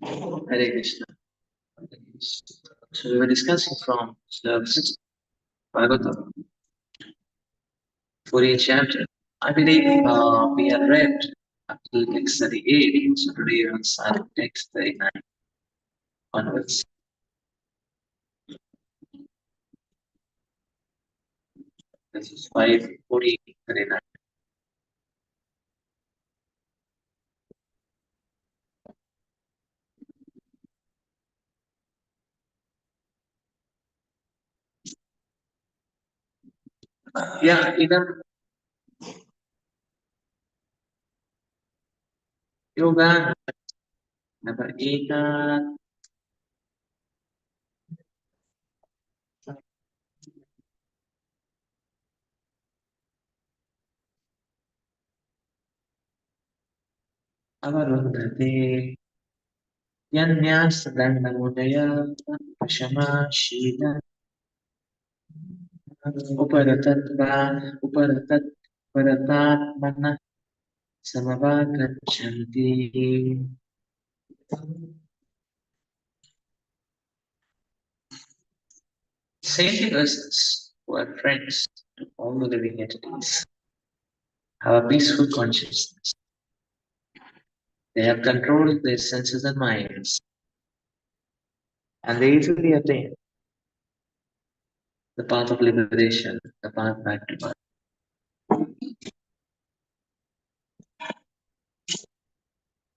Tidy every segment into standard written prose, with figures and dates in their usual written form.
Hare Krishna. So we were discussing from the Bhagavatam, 14th chapter. I believe we have read up to text 38, so today we're on silent text 39 onwards. This is 5:40, 39. Yeah, idam yoga number 8 avarundhate yanyas dandamudaya prashama उपरतत्वा उपरतत् परतात्मनः समवागच्छन्ति. Saintly persons who are friends to all the living entities have a peaceful consciousness. They have controlled their senses and minds, and they easily attain the path of liberation, the path back to God.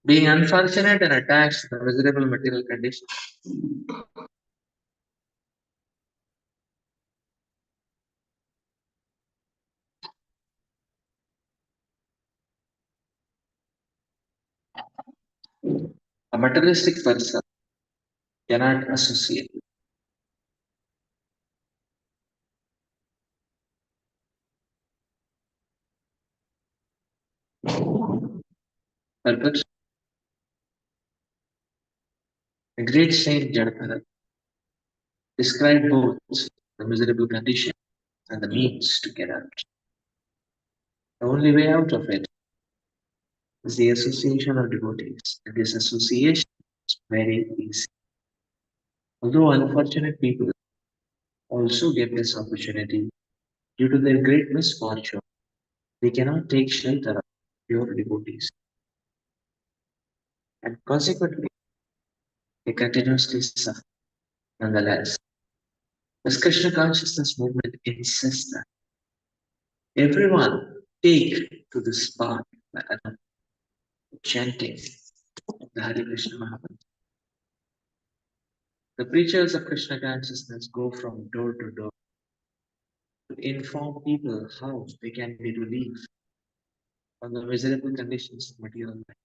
Being unfortunate and attached to the miserable material condition, a materialistic person cannot associate. Purpose. A great saint Jadapara described both the miserable condition and the means to get out. The only way out of it is the association of devotees, and this association is very easy. Although unfortunate people also get this opportunity due to their great misfortune, they cannot take shelter of pure devotees, and consequently, they continuously suffer nonetheless. This Krishna consciousness movement insists that everyone take to this path by chanting the Hare Krishna Mahamantra. The preachers of Krishna consciousness go from door to door to inform people how they can be relieved from the miserable conditions of material life.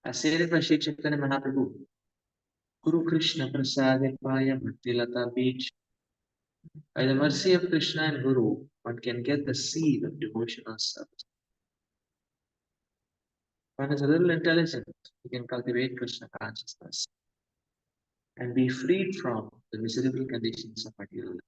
As stated by Sri Chaitanya Mahaprabhu, Guru Krishna Prasadipaya Bhaktilata Beach. By the mercy of Krishna and Guru, one can get the seed of devotional service. One is a little intelligent, he can cultivate Krishna consciousness and be freed from the miserable conditions of material life.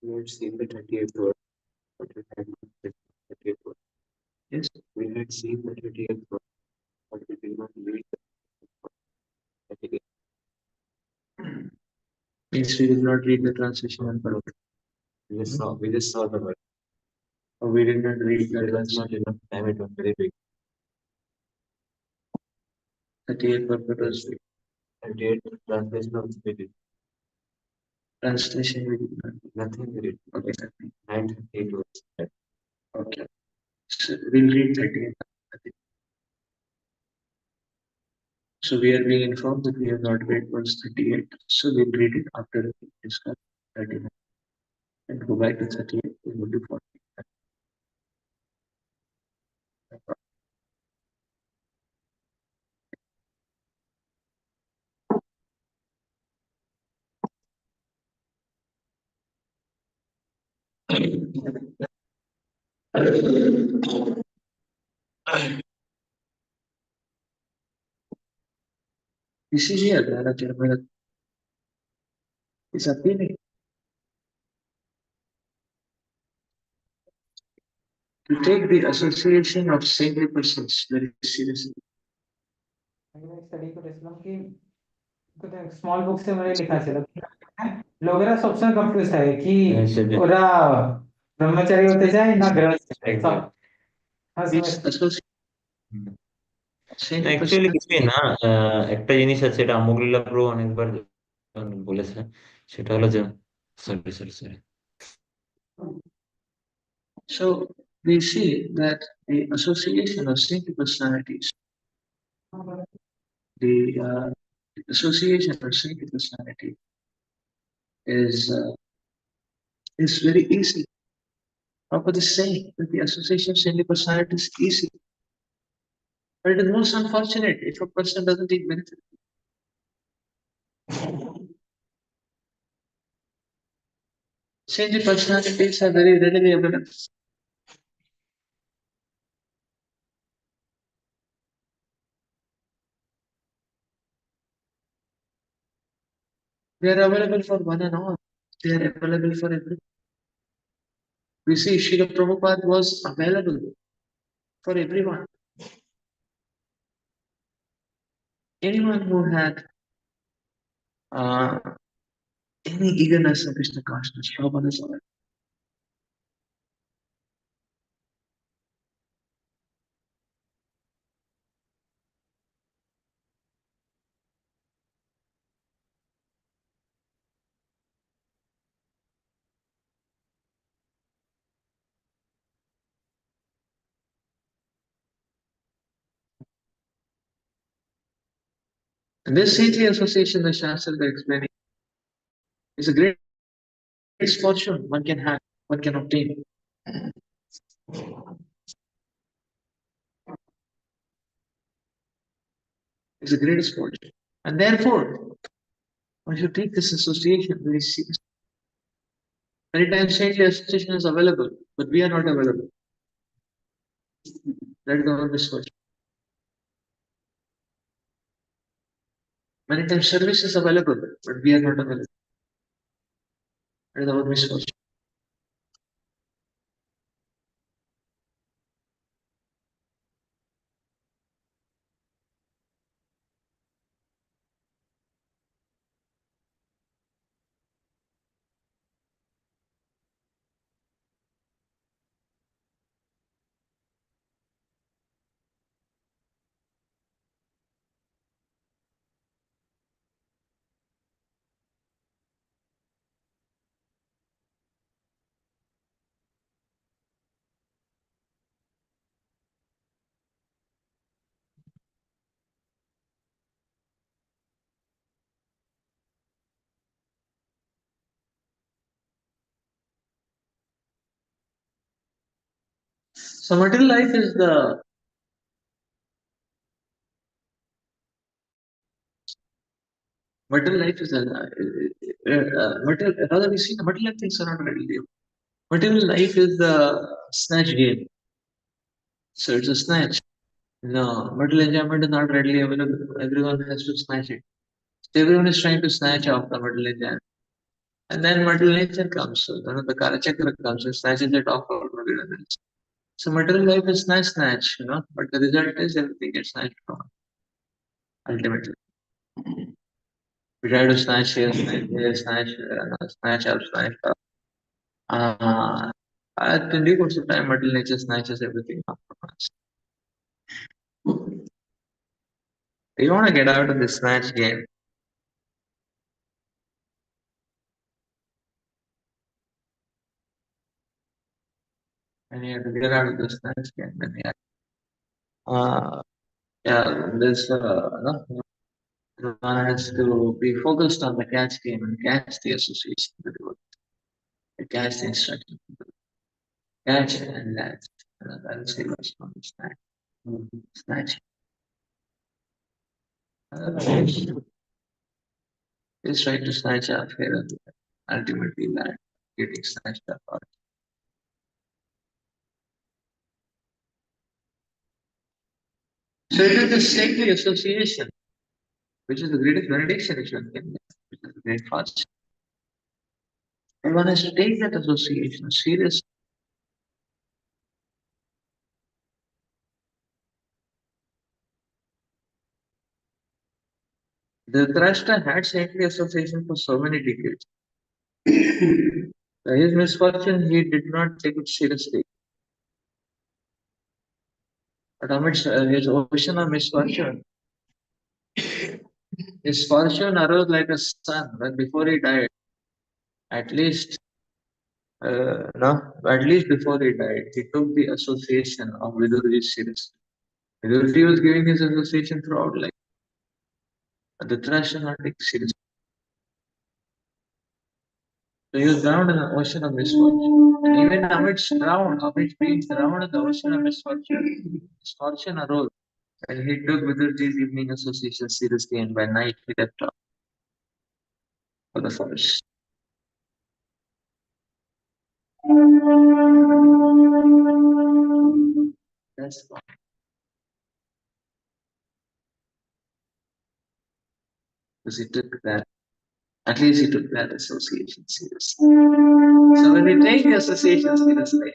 We had seen the 38th verse, but we had not read the 38th verse. Yes, we had seen the 38th verse, but we did not read the 38th. Means we did not read the translation and Parvata. We just saw the verse. Or we did not read the translation. Not enough time, it was very big. 38th Parvata was big. 38th translation also we did. Translation we did not. Nothing we did. Okay, nothing. 9:38 was. Okay. So we'll read 38. So we are being informed that we have not read verse 38. So we'll read it after we discuss 39 and go back to 38. We will do 40. You see here, Bharat is appealing to take the association of saintly persons very seriously. Study को देखलाম कि small বুক से মানে লেখা ছিল লোকেরা সবসময় confuse থাকে কি ওরা ব্রহ্মচারী হতে চায় না গৃহস্থ অ্যাকচুয়ালি কিছুই না, একটা জিনিস আছে, এটা আমোগলিলা প্রো অনেকবার বলেছে, সেটা হলো যে sorry sorry sorry So we see that the association of saintly personalities, the association of saintly personality is very easy. Prabhupada is saying that the association of saintly personality is easy, but it is most unfortunate if a person doesn't take benefit. Saintly personalities are very readily available. They are available for one and all. They are available for everyone. We see Srila Prabhupada was available for everyone. Anyone who had any eagerness of Krishna consciousness, Prabhupada is available. And this saintly association, the Shastras are explaining, is a great fortune one can have, one can obtain. It's the greatest fortune. And therefore, one should take this association very seriously. Many times saintly association is available, but we are not available. That is our misfortune. Many times service is available, but we are not available. That is our misfortune. So material life is the material life is material, rather we see the material things are not readily available. Material life is the snatch game. So it's a snatch. No, material enjoyment is not readily available. Everyone has to snatch it. So everyone is trying to snatch off the material enjoyment. And then material nature comes. So the Kalachakra comes and snatches it off our material. So material life is snatch, but the result is everything gets snatched from us, ultimately. We try to snatch here, snatch up, snatch up. At the due course of time, material nature snatches everything up from us. You want to get out of this snatch game. And you have to get out of the snatch game. Then this one has to be focused on the catch game and catch the association with the word. Catch the instruction. Catch and latch. That is the what's on the snatch. Snatch. Just try to snatch up here and ultimately that getting snatched up. So it is the saintly association, which is the greatest benediction which one can get, which is the great fortune. And one has to take that association seriously. Dhritarashtra had saintly association for so many decades. His misfortune, he did not take it seriously. But amidst his ocean of misfortune, his fortune arose like a sun. But before he died, at least, no, at least before he died, he took the association of Vidurji seriously. Vidurji was giving his association throughout life. But Dhritarashtra not take it seriously. So he was drowned in the ocean of misfortune. And even amidst being drowned in the ocean of misfortune, his fortune arose. And he took Vidurji's evening association seriously, and by night he left off for the forest. That's why. Because he took that, at least he took that association seriously. So when we take the association seriously,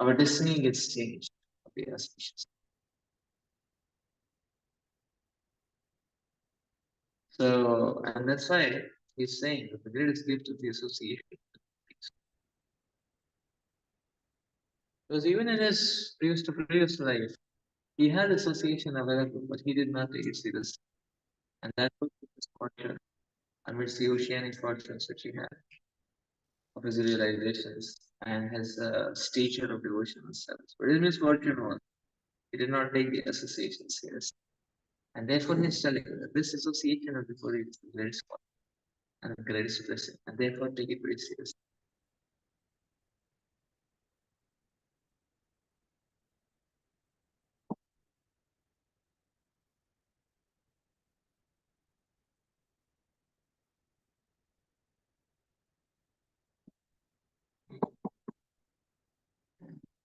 our destiny gets changed. Okay, auspicious. So, and that's why he's saying that the greatest gift of the association. Because even in his previous life, he had association available, but he did not take it seriously. And that was his fortune amidst the oceanic fortunes which he had of his realizations and his stature of devotional service. But his misfortune was he did not take the association seriously. And therefore he's telling you that this association of the Buddha is the greatest one and the greatest blessing. And therefore take it very seriously.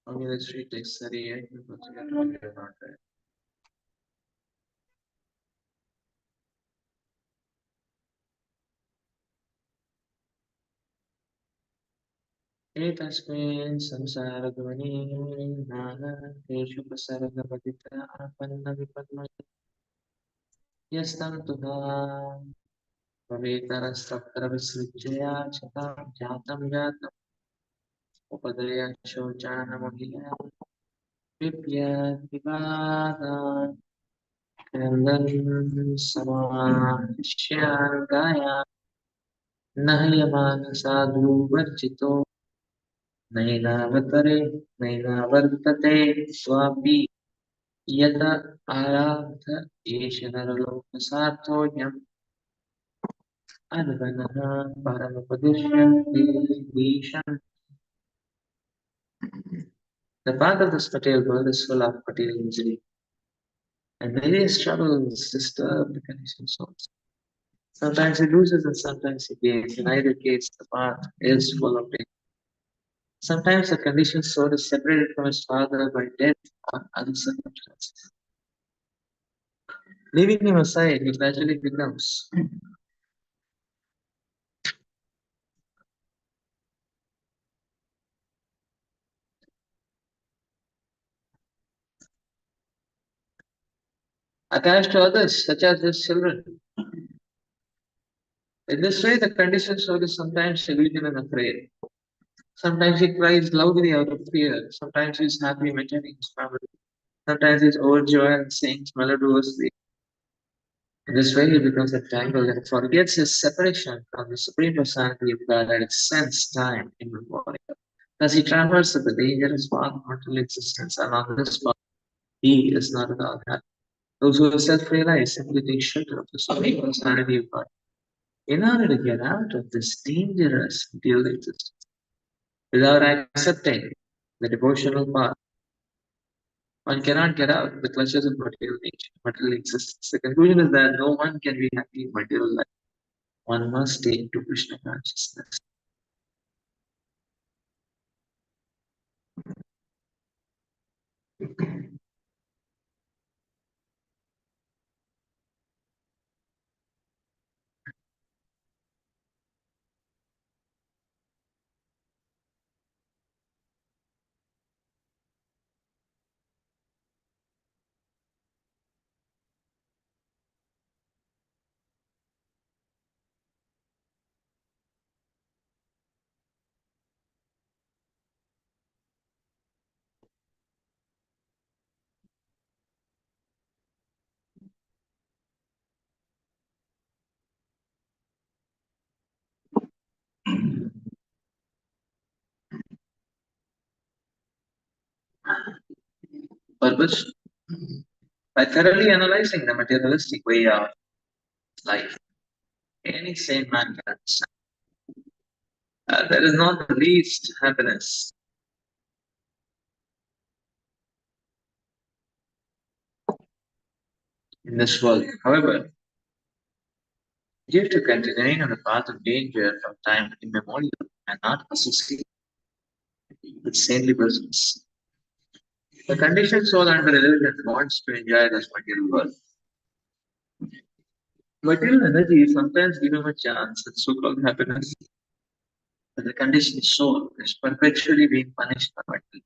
Okay, let's read text 38 because we are not there. एतस्मिन् संसारध्वनि नानादेषु प्रसर्गपतिता आपन्नविपद्मये यस्तं तुधा भवेतरस्तत्र विसृज्यया चतां जातम् उपदया शौचानमभिया विप्यद्विवादान् क्रन्दन् समाश्यागाया न ह्यमानसाधु वर्जितो नैनावर्तते स्वापि यत आराध एष नरलोकसार्थोऽयम् अद्वनः परमुपदिश्यन्ति ईशन्. The path of this material world is full of material misery, and various troubles disturb the conditioned souls. Sometimes he loses and sometimes he gains. In either case, the path is full of danger. Sometimes the conditioned soul is separated from his father by death or other circumstances. Leaving him aside, he gradually becomes attached to others, such as his children. In this way, the conditioned soul is sometimes delusional and afraid. Sometimes he cries loudly out of fear. Sometimes he is happy maintaining his family. Sometimes he is overjoyed and sings melodiously. In this way, he becomes entangled and forgets his separation from the Supreme Personality of God at its sense, time, in the body. Thus, he traverses the dangerous path of mortal existence, and on this path, he is not at all happy. Those who are self-realized simply take shelter of the Supreme Personality of God in order to get out of this dangerous dual existence. Without accepting the devotional path, one cannot get out the clutches of material nature, material existence. The conclusion is that no one can be happy in material life. One must stay to Krishna consciousness. Purpose? By thoroughly analyzing the materialistic way of life, any sane man can understand. There is not the least happiness in this world. However, due to continuing on the path of danger from time immemorial and not associated with saintly persons, the conditioned soul under religion wants to enjoy this material world. Material energy sometimes give him a chance at so-called happiness, but the conditioned soul is perpetually being punished by material.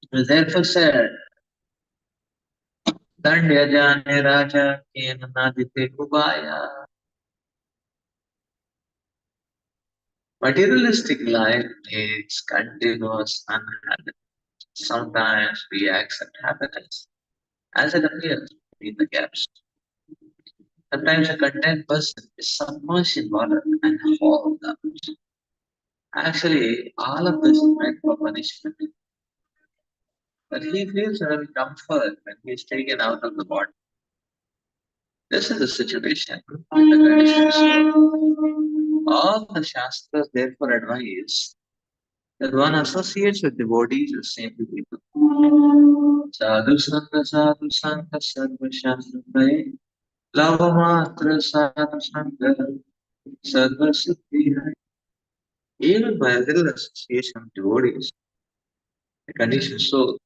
It was therefore said, Dandya jane raja kena nadite kubaya. Materialistic life is continuous unhappiness. Sometimes we accept happiness as it appears in the gaps. Sometimes a content person is submerged in water and hauled up. Actually, all of this is meant for punishment. But he feels a comfort when he is taken out of the body. This is the situation with the conditioned soul. All the Shastras therefore advise that one associates with devotees with saintly people. Sadhu Sangha Sarva Shastra Praye Lavamatra Sadhu Sangha Sarva Siddhi Hai. Even by a little association of devotees, the conditioned soul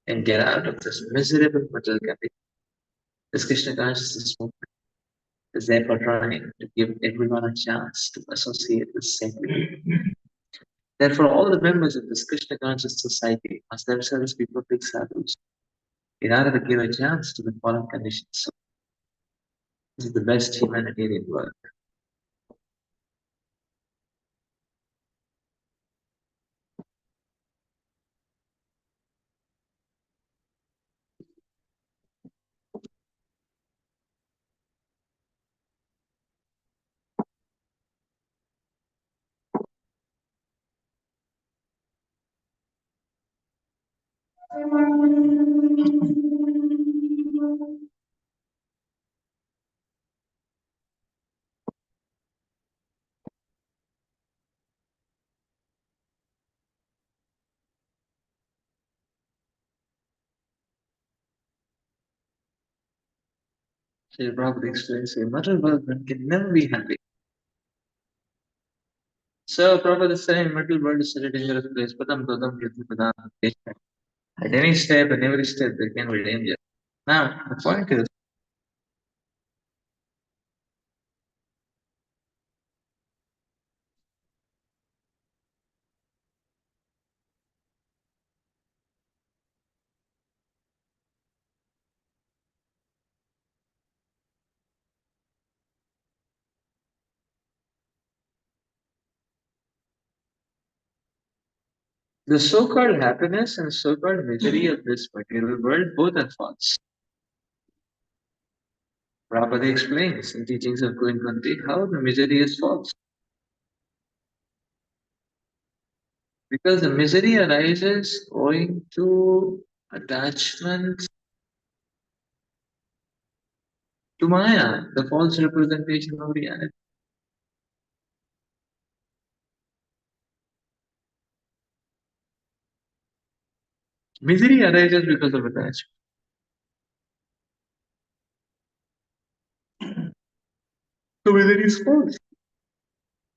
can get out of this miserable material condition. This Krishna consciousness movement is therefore trying to give everyone a chance to associate with saintly people. Therefore, all the members of this Krishna conscious society must themselves be perfect sadhus in order to give a chance to the fallen conditioned soul. This is the best humanitarian work. Srila Prabhupada explains, a material world one can never be happy. So Prabhupada is saying material world is such a dangerous place. At any step, in every step, there can be danger. Now, the point is, the so-called happiness and so-called misery of this material world both are false. Prabhupada explains in teachings of Govindanti how the misery is false. Because the misery arises owing to attachment to Maya, the false representation of reality. Misery arises because of attachment. So misery is false.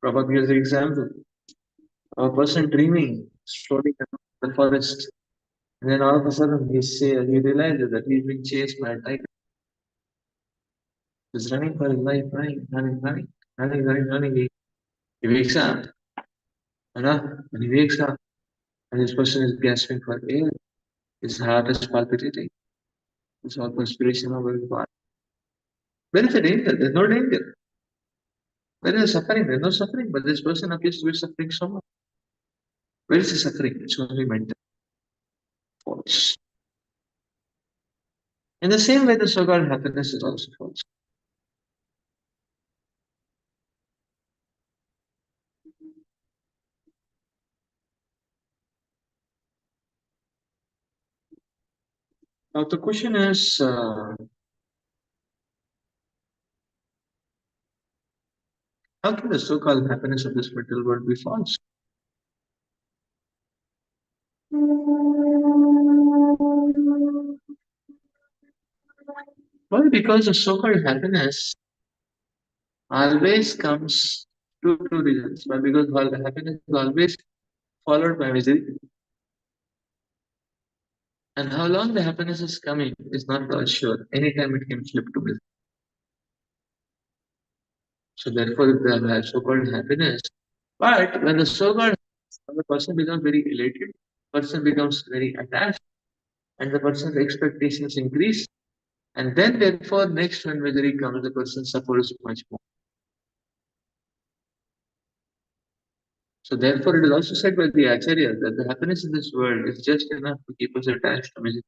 Prabhupada gives the example of a person dreaming strolling around the forest. And then all of a sudden he realizes that he's being chased by a tiger. He's running for his life, running. He wakes up, and he wakes up, and this person is gasping for air. His heart is palpitating. It's all perspiration over his body. Where is the danger? There's no danger. Where is the suffering? There's no suffering, but this person appears to be suffering so much. Where is the suffering? It's only mental. False. In the same way, the so-called happiness is also false. Now the question is, how can the so-called happiness of this material world be false? Well, because the so-called happiness always comes to two reasons. Well, because while the happiness is always followed by misery, and how long the happiness is coming is not at all sure. Anytime it can flip to misery. So therefore, the so-called happiness. But when the person becomes very elated, person becomes very attached, and the person's expectations increase, and then therefore next when misery comes, the person suffers much more. So therefore, it is also said by the Acharya that the happiness in this world is just enough to keep us attached to misery.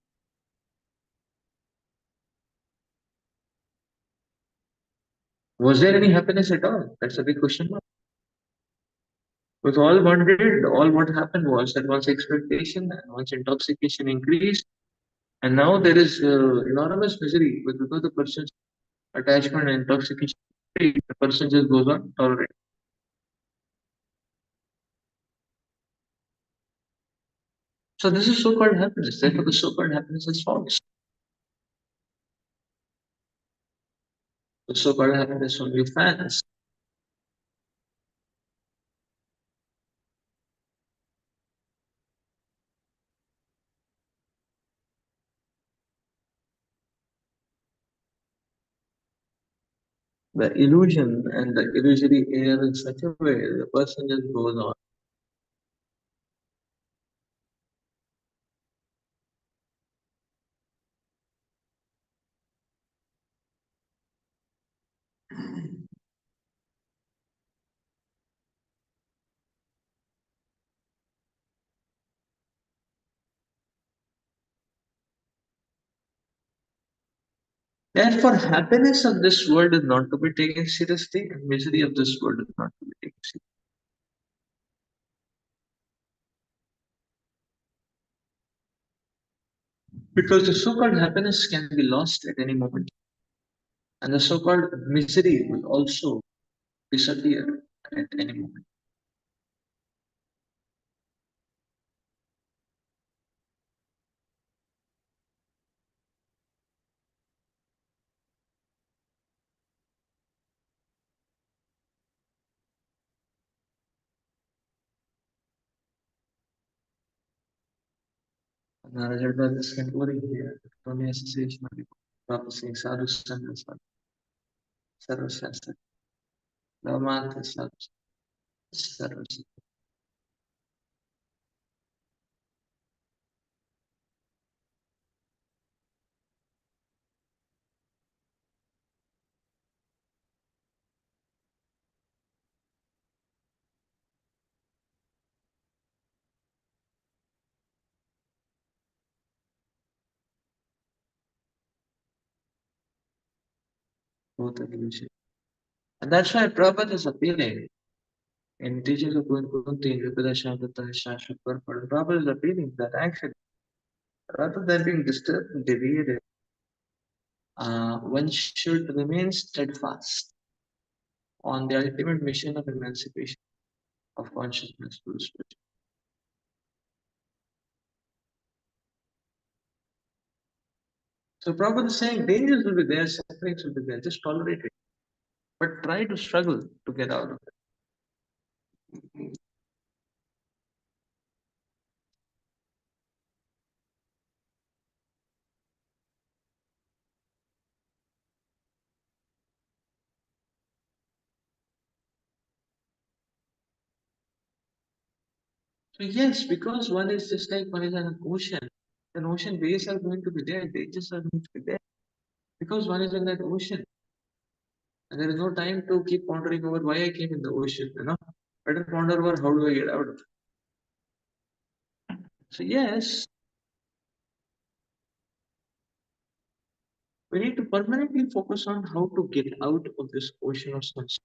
Was there any happiness at all? That's a big question mark. With all one did, all what happened was that one's expectation and one's intoxication increased, and now there is enormous misery with because the person's attachment and intoxication. The person just goes on tolerating. So this is so-called happiness. Therefore, the so-called happiness is false. The so-called happiness only fans. The illusion and the illusory air in such a way the person just goes on. Therefore, happiness of this world is not to be taken seriously, and misery of this world is not to be taken seriously. Because the so-called happiness can be lost at any moment, and the so-called misery will also disappear at any moment. Narajada is concluding here that only association of prophecy, sadhu sangha, sarva shastra, dhamma, sarva. Both are illusion. And that's why Prabhupada is appealing in teachings of Kunti in Vipadashantata Shashvat Purport. Prabhupada is appealing that actually, rather than being disturbed and deviated, one should remain steadfast on the ultimate mission of emancipation of consciousness to the spirit. So Prabhupada is saying dangers will be there, sufferings will be there, just tolerate it. But try to struggle to get out of it. So yes, because one is just like one is an ocean. An ocean waves are going to be there. They just are going to be there because one is in that ocean, and there is no time to keep pondering over why I came in the ocean. Better ponder over how do I get out of it. So yes, we need to permanently focus on how to get out of this ocean of sunshine.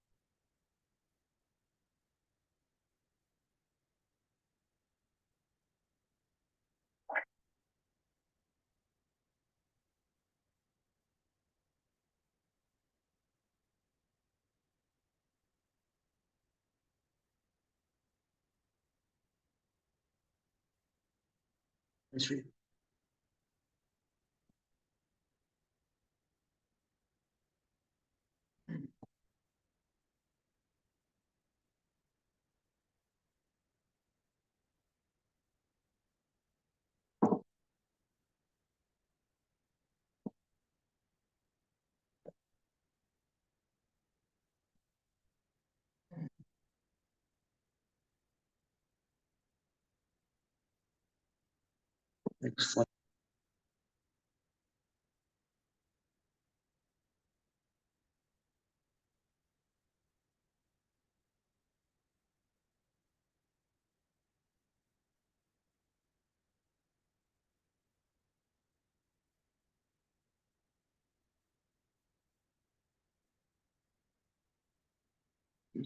That's right. Next one.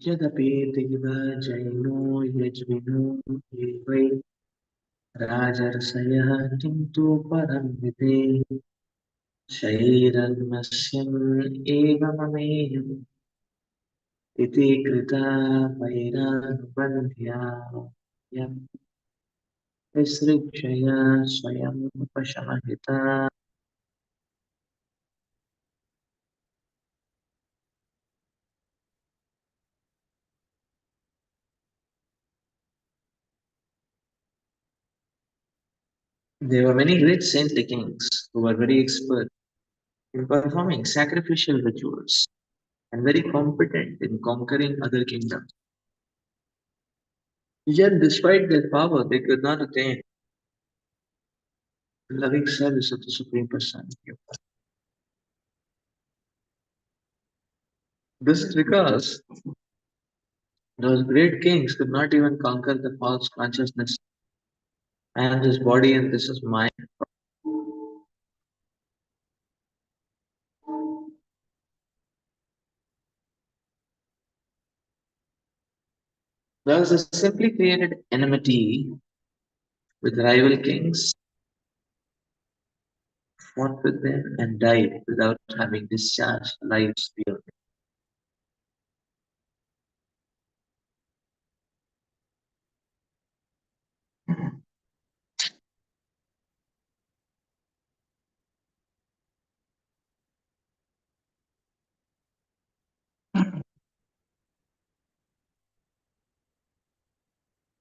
यदपि देवजैनो यज्विनो ये वै राजर्षयः किन्तु परं विदेः शैरन्मस्यम् एवममेयम् इति कृता वैरानुबन्ध्या यं विसृक्षया स्वयम् उपशमहिता. There were many great saintly kings who were very expert in performing sacrificial rituals and very competent in conquering other kingdoms. Yet, despite their power, they could not attain the loving service of the Supreme Personality of God. This is because those great kings could not even conquer the false consciousness. I am this body and this is mine. Thus, they simply created enmity with rival kings, fought with them, and died without having discharged life's fear.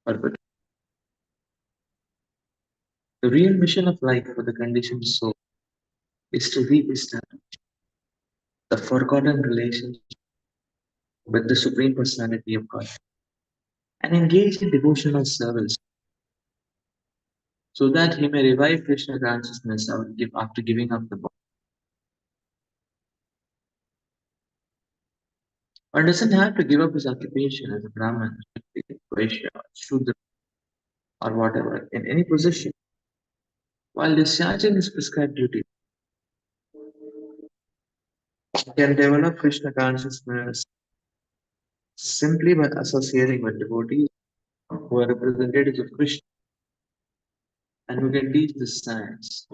But the real mission of life for the conditioned soul is to re-establish the forgotten relationship with the Supreme Personality of God and engage in devotional service so that he may revive Krishna consciousness after giving up the body. One doesn't have to give up his occupation as a Brahmin, Vaishya, Shudra, or whatever in any position while discharging his prescribed duty. He can develop Krishna consciousness simply by associating with devotees who are representatives of Krishna and who can teach this science.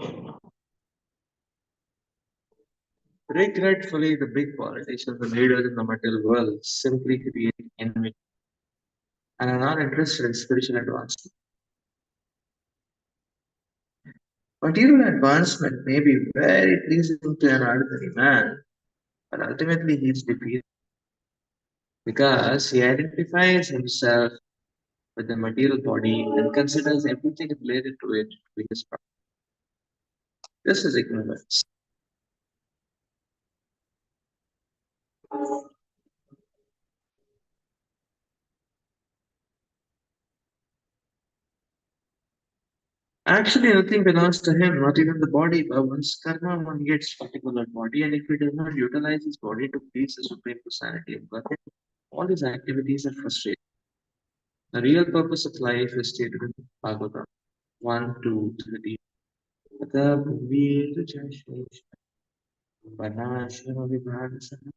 Regretfully, the big politicians and leaders in the material world simply create enmity and are not interested in spiritual advancement. Material advancement may be very pleasing to an ordinary man, but ultimately he is defeated because he identifies himself with the material body and considers everything related to it to be his property. This is ignorance. Actually, nothing belongs to him, not even the body. But once karma, one gets particular body, and if he does not utilize his body to please the supreme personality of Godhead, all his activities are frustrated. The real purpose of life is stated in Bhagavatam 1, 2, 3. तथा भुवि वनाश्रमविभागसः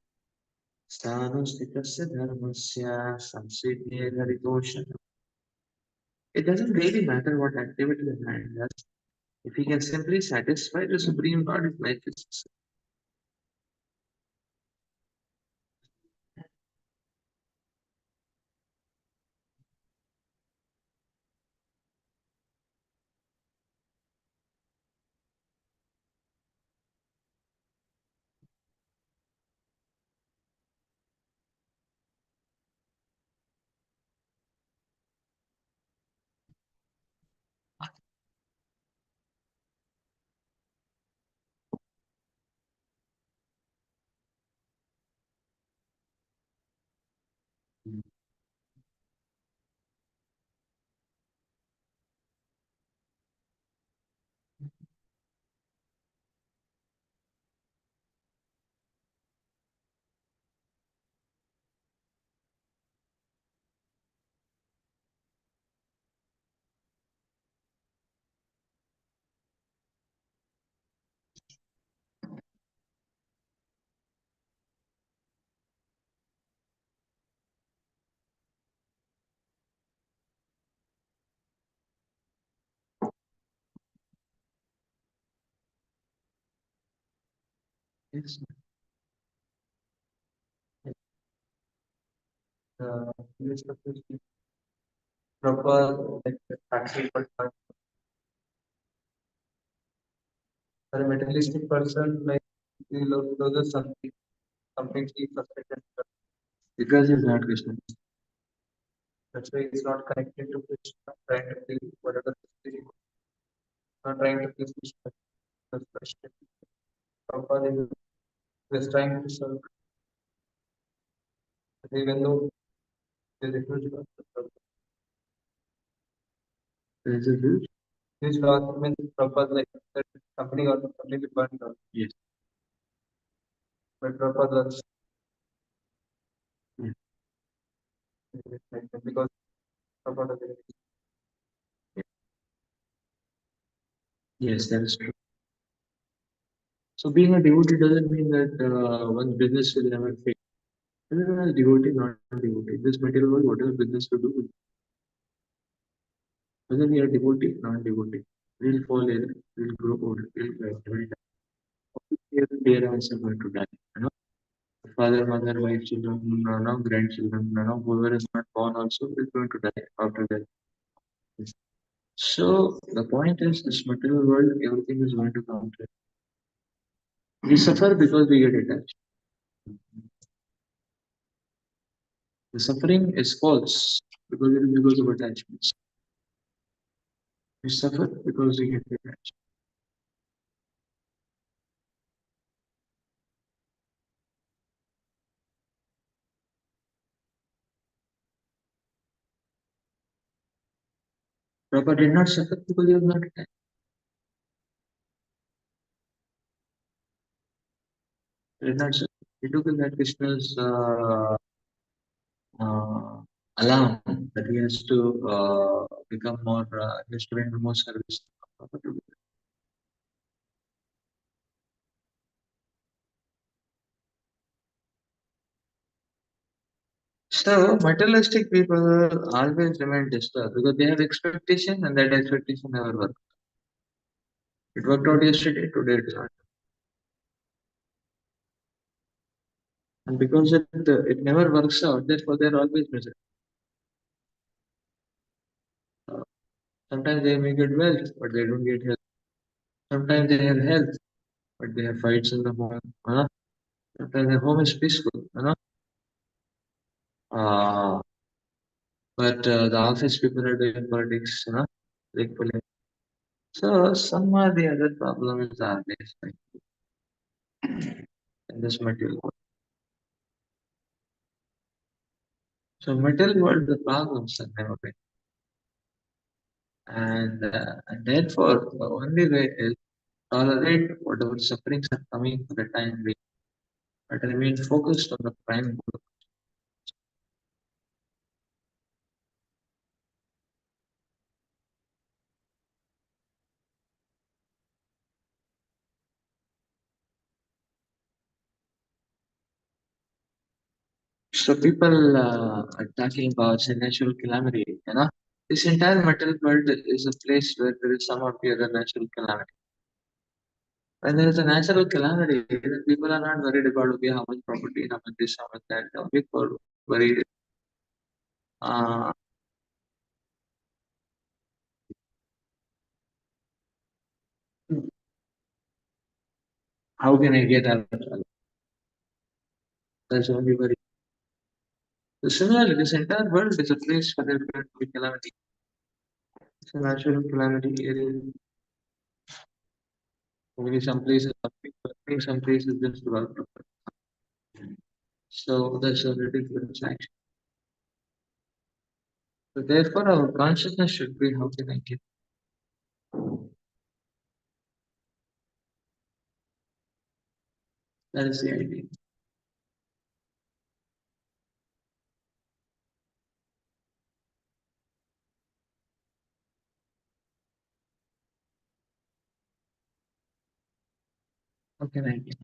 स्थाणुस्थितस्य धर्मस्य संसिद्धिर्हरितोषः. It doesn't really matter what activity the man does. If he can simply satisfy the Supreme God, his life is success. Yes. List of this proper like factory for a materialistic person, like he loses something, something he frustrated because he's not Krishna. That's why he's not connected to Krishna, trying to feel whatever he's not trying to please Krishna. That's frustrated. Prabhupada is trying to serve, even though there's a huge loss. There's a huge loss means Prabhupada like that company got completely burned out. Yes. But Prabhupada lost. Yeah. Because Prabhupada. Yes, that is true. So being a devotee doesn't mean that one's business will never fail. Even as devotee, not devotee, this material world, whatever business you do, whether we are devotee, not devotee, we'll fall ill, we'll grow old, we'll die, we'll die. Here, parents are going to die. You know, father, mother, wife, children, no grandchildren, no whoever is not born also is going to die after death. Yes. So the point is, this material world, everything is going to come to it. We suffer because we get attached. The suffering is false because it is because of attachments. We suffer because we get attached. Prabhupada did not suffer because he was not attached. He did not suffer. He took in that Krishna's uh, alarm that he has to become more, he has to render more service. So materialistic people always remain disturbed because they have expectation and that expectation never works. It worked out yesterday, today it not. And because it never works out, therefore they're always miserable. Sometimes they may get wealth, but they don't get health. Sometimes they have health, but they have fights in the home. Sometimes the home is peaceful. Uh, but the office people are doing politics. Like politics. So some or the other problem is always like in this material world. So material world, the problems are never been. And therefore, the only way is tolerate whatever sufferings are coming for the time being, but remain focused on the prime goal. So people are talking about say natural calamity, you know. This entire material world is a place where there is some of the other natural calamity. When there is a natural calamity, then people are not worried about okay, how much property, how much this, how much that. No, people are worried. Uh, how can I get out of it? That's only worry. So similarly, this entire world is a place where there is going to be calamity. It's a natural calamity area. Maybe some places are big, some places just about property. So that's a ridiculous action. So therefore, our consciousness should be how can I get? That is the idea. How can I get?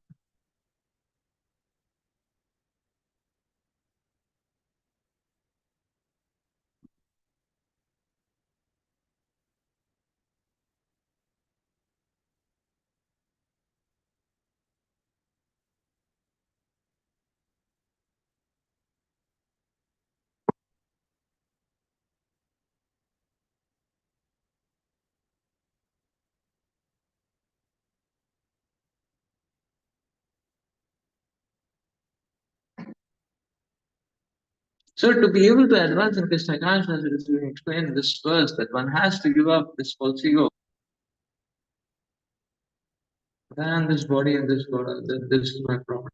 So to be able to advance in Krishna consciousness, it is being explained in this verse that one has to give up this false ego, then this body and this body, this is my property.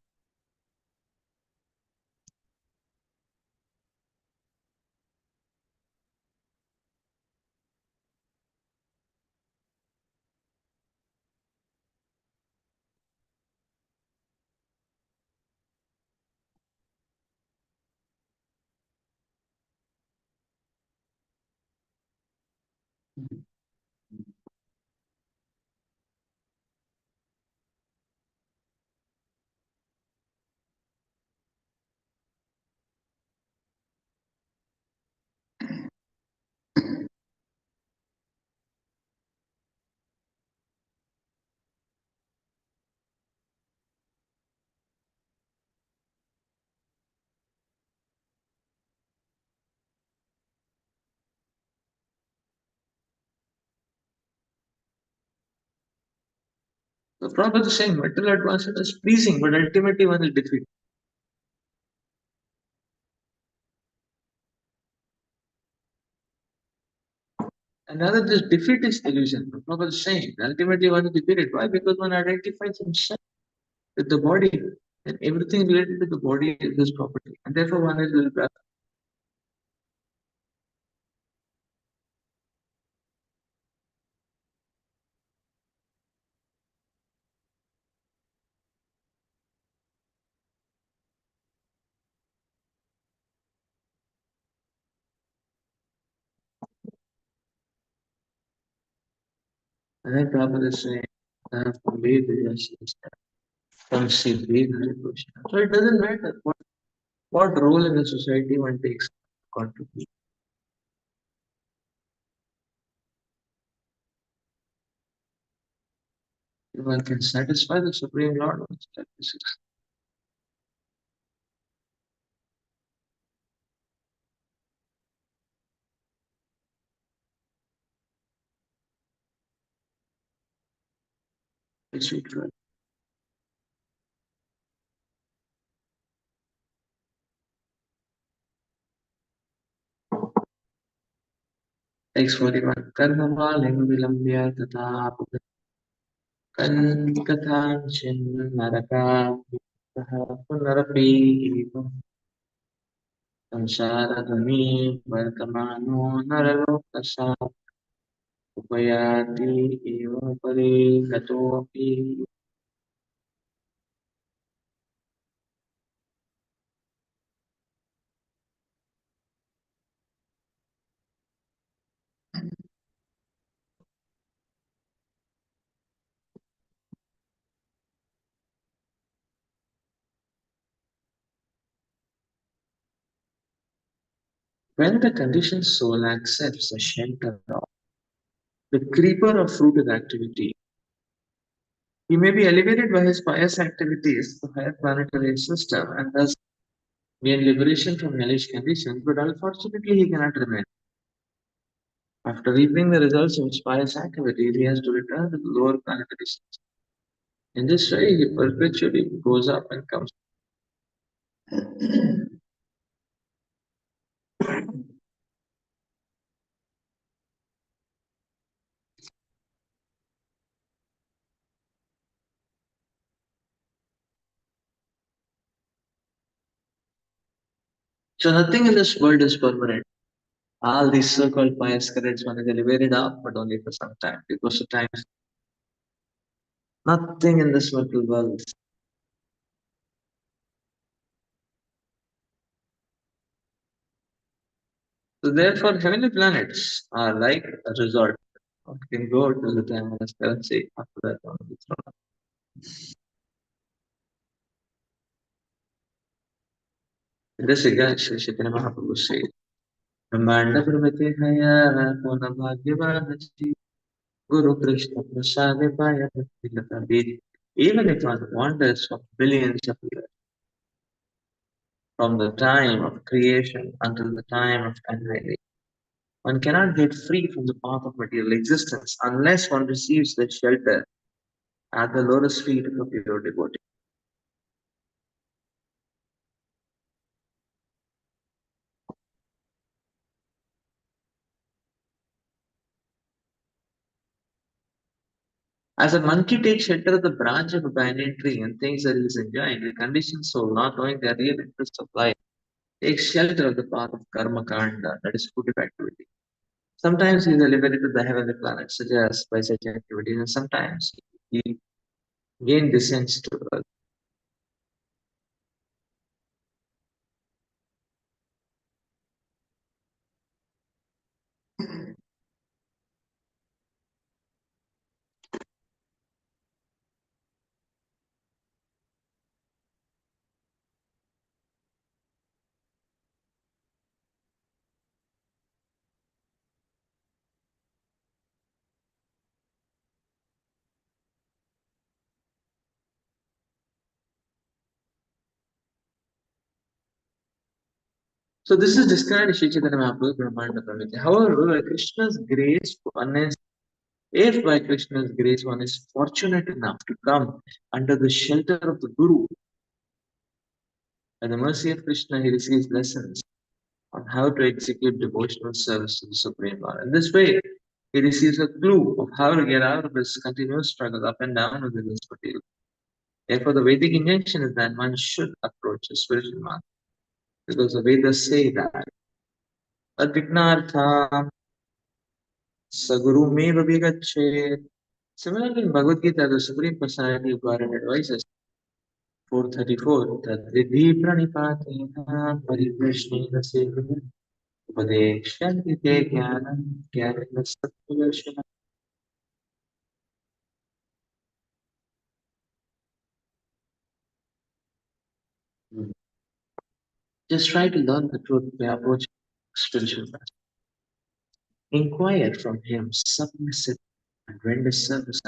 The Prabhupada is saying material advancement is pleasing, but ultimately one is defeat. Another this defeat is illusion. The Prabhupada is saying ultimately one is defeated. Why? Because one identifies himself with the body, and everything related to the body is his property, and therefore one is will grasp. And then Prabhupada is saying, some Siddhi, so it doesn't matter what role in the society one takes contribute. If one can satisfy the Supreme Lord, one's life is success. It's sweet, right? Text 41. Karmavalim vilambya tata kathanchin naraka punarapi samsaradhami vartamano naralokasa. उपयाति एव परे गतोऽपि. When the conditioned soul accepts the shelter of the creeper of fruited activity, he may be elevated by his pious activities to higher planetary system and thus gain liberation from hellish conditions, but unfortunately he cannot remain. After reaping the results of his pious activities, he has to return to the lower planetary system. In this way, he perpetually goes up and comes. So nothing in this world is permanent. All these so-called pious credits one is elevated up, but only for some time. Because of time, nothing in this material world. So therefore, heavenly planets are like a resort. One can go till the time of his currency. After that, one will be thrown out. In this regard, Sri Chaitanya Mahaprabhu says, ब्रह्मांड प्रमिति हया पुनः भाग्यवान जी Guru Krishna Prasad Paya Bhakti Beat. Even if one wanders for billions of years, from the time of creation until the time of annihilation, one cannot get free from the path of material existence unless one receives the shelter at the lotus feet of a pure devotee. As a monkey takes shelter of the branch of a banyan tree and thinks that he is enjoying, the conditioned soul, not knowing the real interest of life, takes shelter of the path of karma kanda, that is fruitive activity. Sometimes he is elevated to the heavenly planets, such as by such activities, and sometimes he gain descents to earth. So this is described in Sri Chaitanya Mahaprabhu Brahmanda Pramiti. However, by Krishna's grace, if by Krishna's grace one is fortunate enough to come under the shelter of the Guru, by the mercy of Krishna, he receives lessons on how to execute devotional service to the Supreme Lord. In this way, he receives a clue of how to get out of his continuous struggle up and down within this material. Therefore, the Vedic injunction is that one should approach a spiritual master because the Vedas say that Advignartham Sagurumeva Vigachet. Similarly, in Bhagavad Gita, the Supreme Personality of Godhead advises 434 Tadvidhi Pranipatena Pariprashnena Sevaya Upadekshyanti Te Jnanam Jnanena Sattvadarshana. Just try to learn the truth by approaching spiritual master. Inquire from him submissive and render service.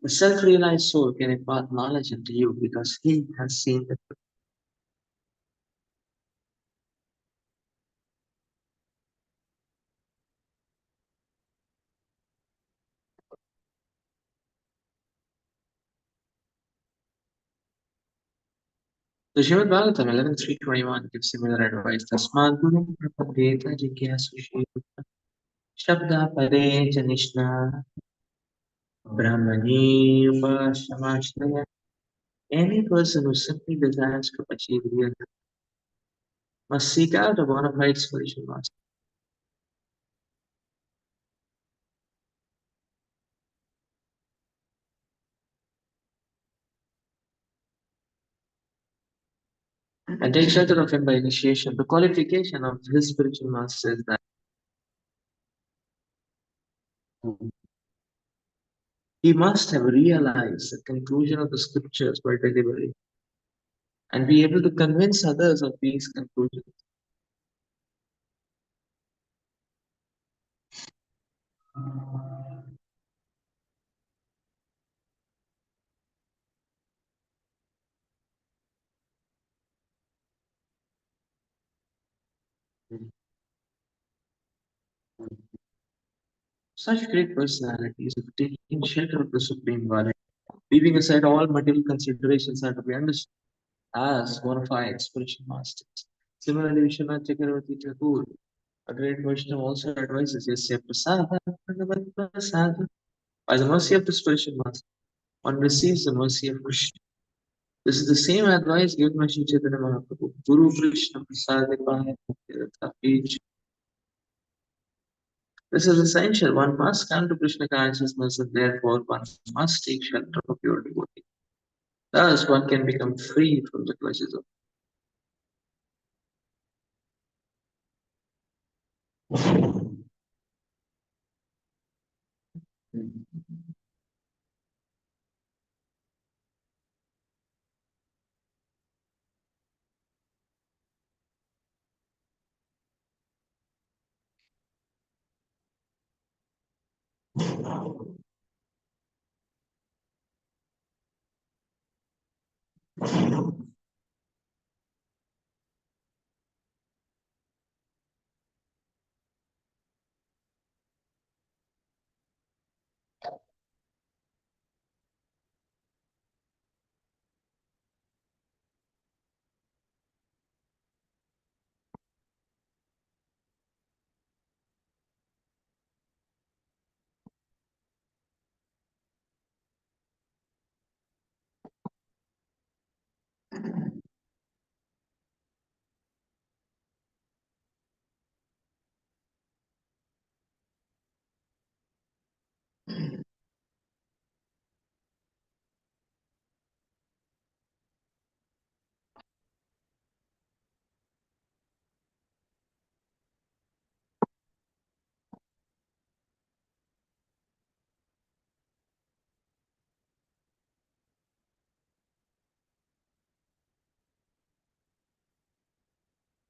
The self-realized soul can impart knowledge into you because he has seen the truth. The Srimad Bhagavatam 11.3.21 gives similar advice. Tasmad Guru Prapadeta Jigyasu Shivata Shabda Pare Janishna Brahmani Upashamashraya. Any person who simply desires to achieve real knowledge must seek out a bona fide spiritual master. and take shelter of him by initiation. The qualification of his spiritual master is that he must have realized the conclusion of the scriptures by delivery and be able to convince others of these conclusions. Such great personalities have taken shelter of the Supreme One, leaving aside all material considerations are to be understood as bona fide spiritual masters. Similarly, Vishwanath Chakravarti Thakur, a great Vaishnava, also advises Yasya Prasada Bhagavat Prasada. By the mercy of the spiritual master, one receives the mercy of Krishna. This is the same advice given by Sri Chaitanya Mahaprabhu. Guru Krishna Prasadipaya Mukti. This is essential. One must come to Krishna consciousness and therefore one must take shelter of pure devotee. Thus, one can become free from the clutches of.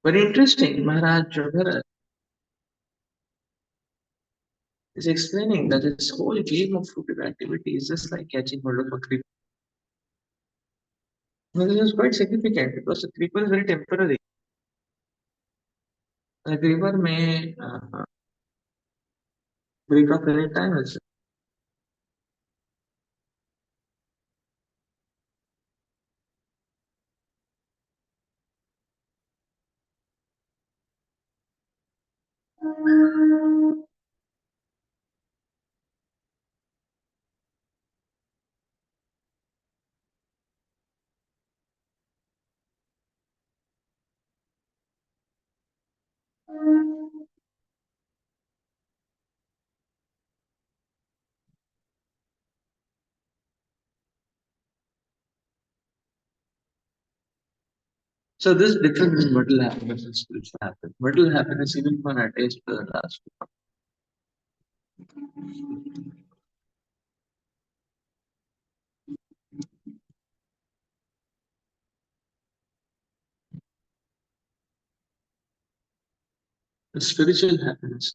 Very interesting. Maharaj Jagara is explaining that this whole game of fruitive activity is just like catching hold of a creeper. Well, this is quite significant because the creeper is very temporary. The creeper may break up any time. So this difference in material happiness and spiritual happiness. Material happiness even when attached to the last. The spiritual happiness.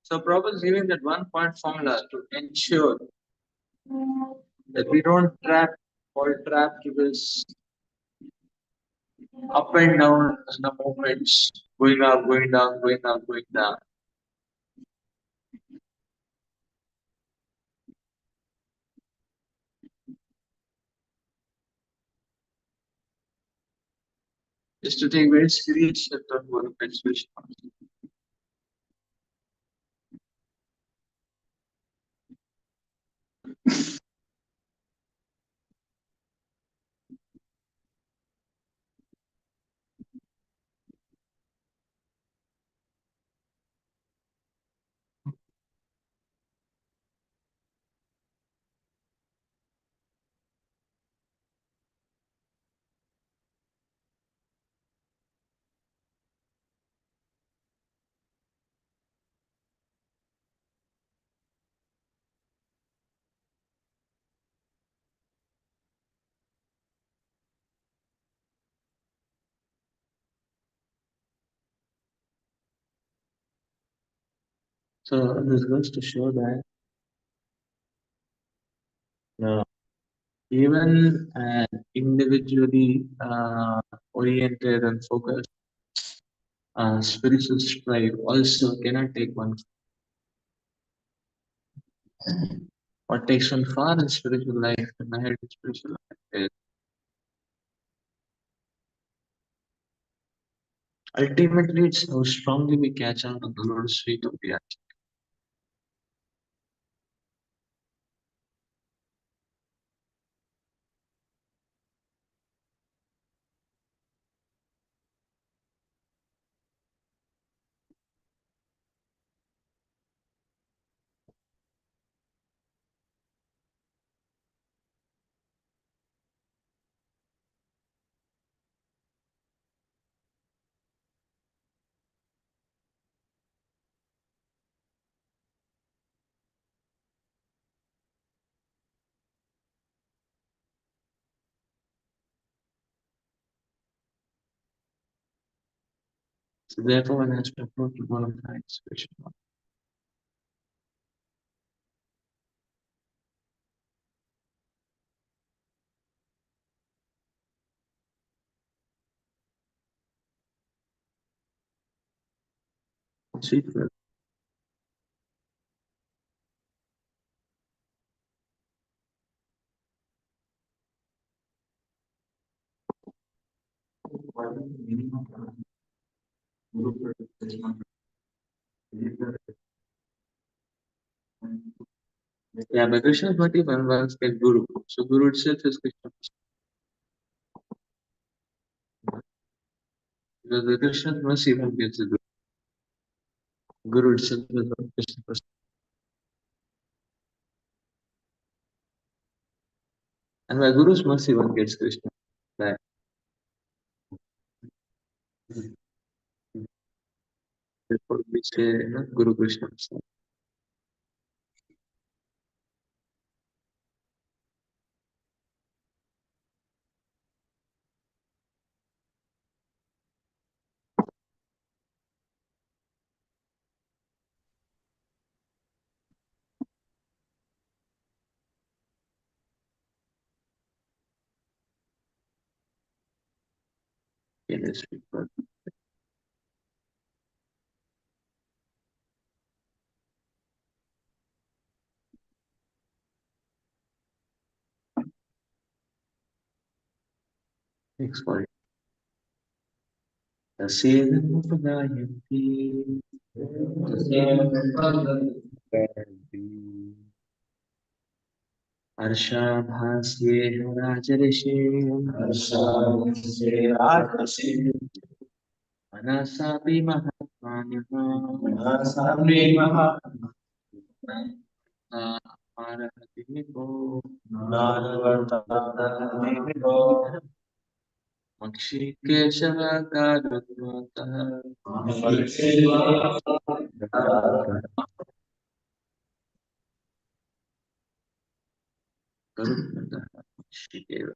So Prabhupada is giving that one point formula to ensure that we don't fall trapped to this up and down in the movements, going up, going down, going up, going down. Just to take very serious shit on one of expression. So this goes to show that even an individually oriented and focused spiritual strive also cannot take one. What takes one far in spiritual life and ahead in spiritual life is ultimately it's how strongly we catch on to the Lord's feet of the action. So therefore one has to approach the bona fide spiritual life. Secret. Yeah, but Krishna's motive one once get Guru. So Guru itself is Krishna. Because the Krishna's mercy one gets the Guru. Guru itself is one Krishna. And by Guru's mercy one gets Krishna. That therefore we say Guru Krishna. In this people. Next point. Tasenamupadayanti. Harshabhasye Rajarishe. Manasapi Mahatmanyah. Arahatipo. Makshi Keshava Gadotmata. Garutmata. Shikeva.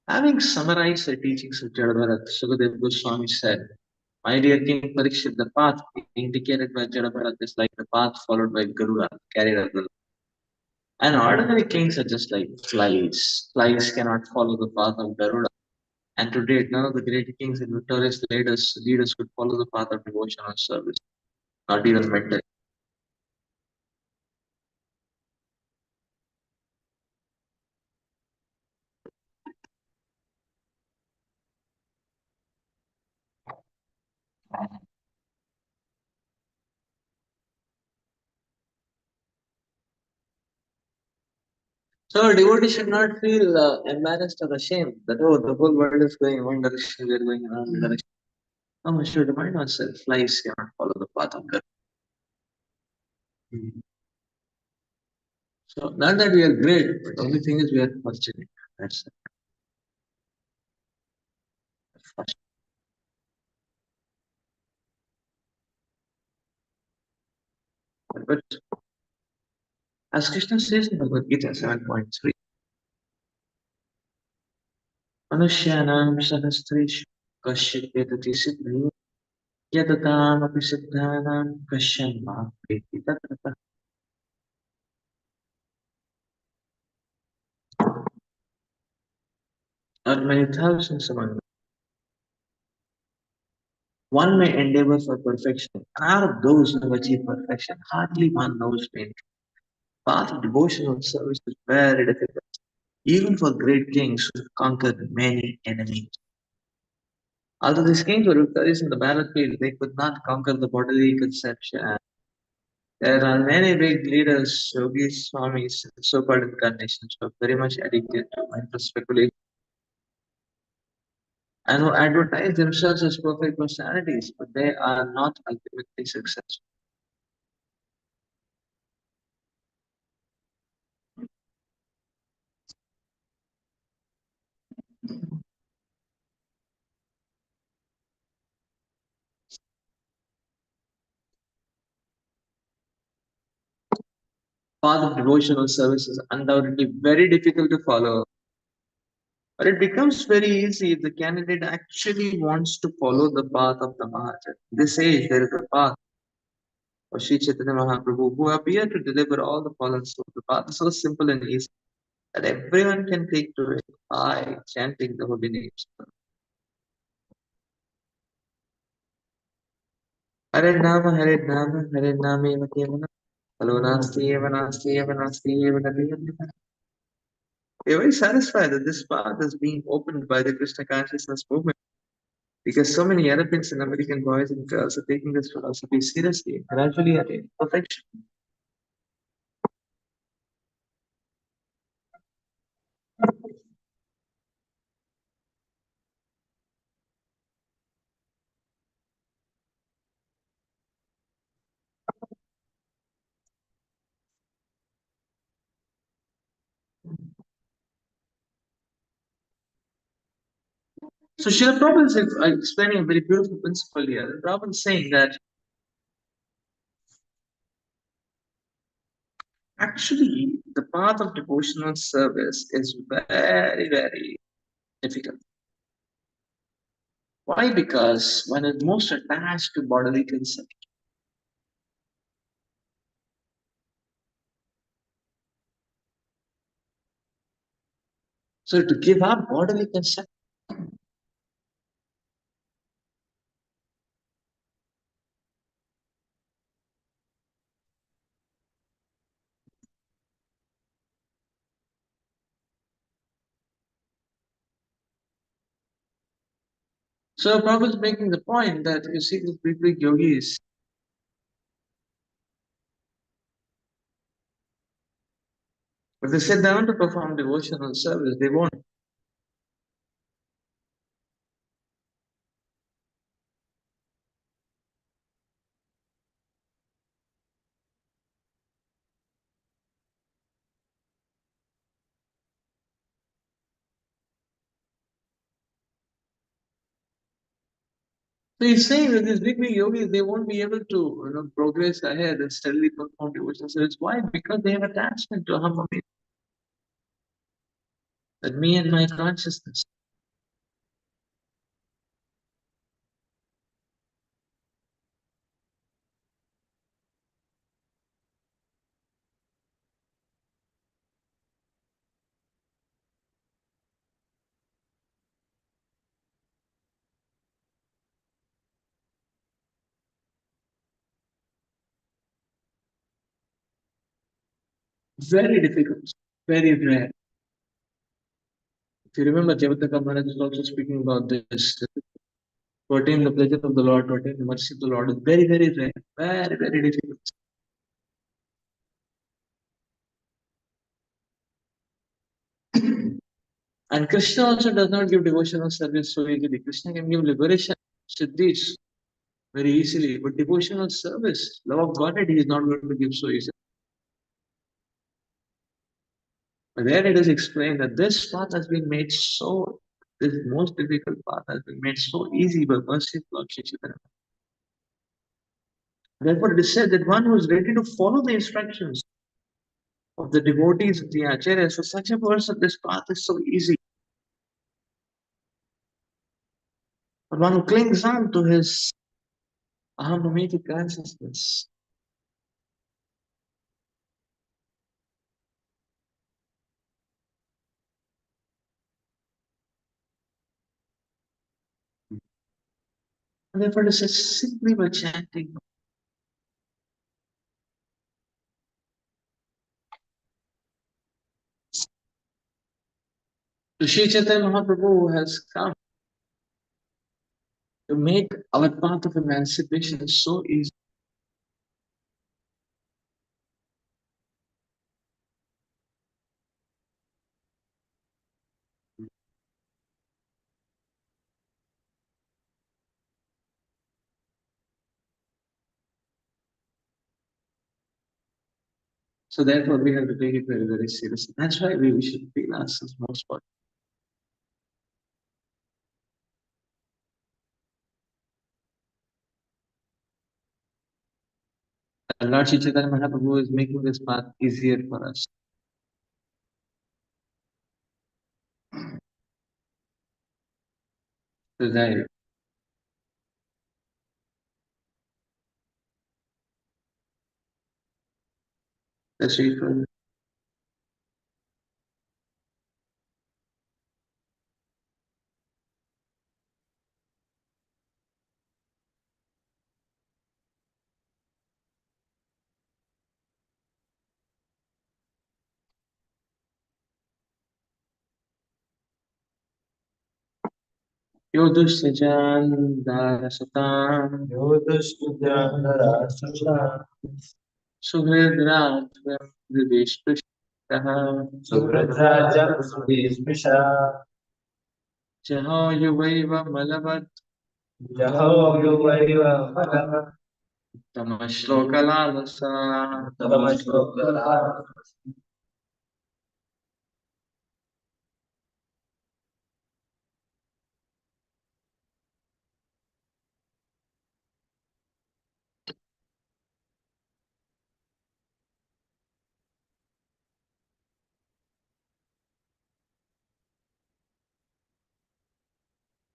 Having summarized the teachings of Jadabharat, Sukadeva Goswami said, my dear King Parikshit, the path indicated by Jadabharat is like the path followed by Garuda, carrier of the Lord. And ordinary kings are just like flies. Flies cannot follow the path of Garuda. And to date, none of the great kings and victorious leaders could follow the path of devotion or service, not even mentally. So a devotee should not feel embarrassed or ashamed that, oh, the whole world is going in one direction, we are going in another direction. No, we should remind ourselves, flies cannot follow the path of God. So not that we are great, but the only thing is we are fortunate. That's it. First. But as Krishna says in Bhagavad Gita 7.3, Manushyanam sahastreshu kasyat vedati siddhi yatatam api siddhanam kasyan mahapeti tattva. Or many thousands among them, one may endeavor for perfection. Out of those who have achieved perfection, hardly one knows pain. Path of devotional service is very difficult, even for great kings who have conquered many enemies. Although these kings were victorious in the battlefield, they could not conquer the bodily conception. There are many big leaders, yogis, swamis, and so-called incarnations who are very much addicted to mental speculation and who advertise themselves as perfect personalities, but they are not ultimately successful. Path of devotional service is undoubtedly very difficult to follow, but it becomes very easy if the candidate actually wants to follow the path of the Mahajan. In this age, there is a path of Sri Chaitanya Mahaprabhu who appear to deliver all the fallen souls. The path is so simple and easy that everyone can take to it by chanting the holy names. Hare Nama, Hare Nama, Hare Nama, Eva Kevana, Halo Nasti, Eva Nasti, Eva Nasti, Eva Nasti. We are very satisfied that this path is being opened by the Krishna consciousness movement because so many Europeans and American boys and girls are taking this philosophy seriously and gradually attaining perfection. So Srila Prabhupada is explaining a very beautiful principle here. Prabhupada is saying that actually the path of devotional service is very, very difficult. Why? Because one is most attached to bodily conception. So to give up bodily conception, so Prabhupada is making the point that you see these big yogis, if they sit down to perform devotional service, they won't. So he's saying that these big yogis, they won't be able to progress ahead and steadily perform devotional service. Why? Because they have attachment to Aham, that me and my consciousness. Very difficult, very rare. If you remember, Javataka Maharaj is also speaking about this. To attain the pleasure of the Lord, to attain the mercy of the Lord is very, very rare, very, very difficult. And Krishna also does not give devotional service so easily. Krishna can give liberation, siddhis, very easily, but devotional service, love of Godhead, he is not going to give so easily. But there it is explained that this path has been made so, this most difficult path has been made so easy by mercy of Lord Shri Chaitanya. Therefore, it is said that one who is ready to follow the instructions of the devotees of the acharyas, for such a person, this path is so easy. But one who clings on to his ahamamiti consciousness, and therefore it is said simply by chanting. So Shri Chaitanya Mahaprabhu has come to make our path of emancipation so easy. So therefore we have to take it very, very seriously. That's why we should feel ourselves most important. And Lord Shri Chaitanya Mahaprabhu is making this path easier for us. So that that's really Yodushtajan Darasatan Suhridratvam Vivishtushtaha Jaho Yuvaiva Malavat Tamashlokalalasa.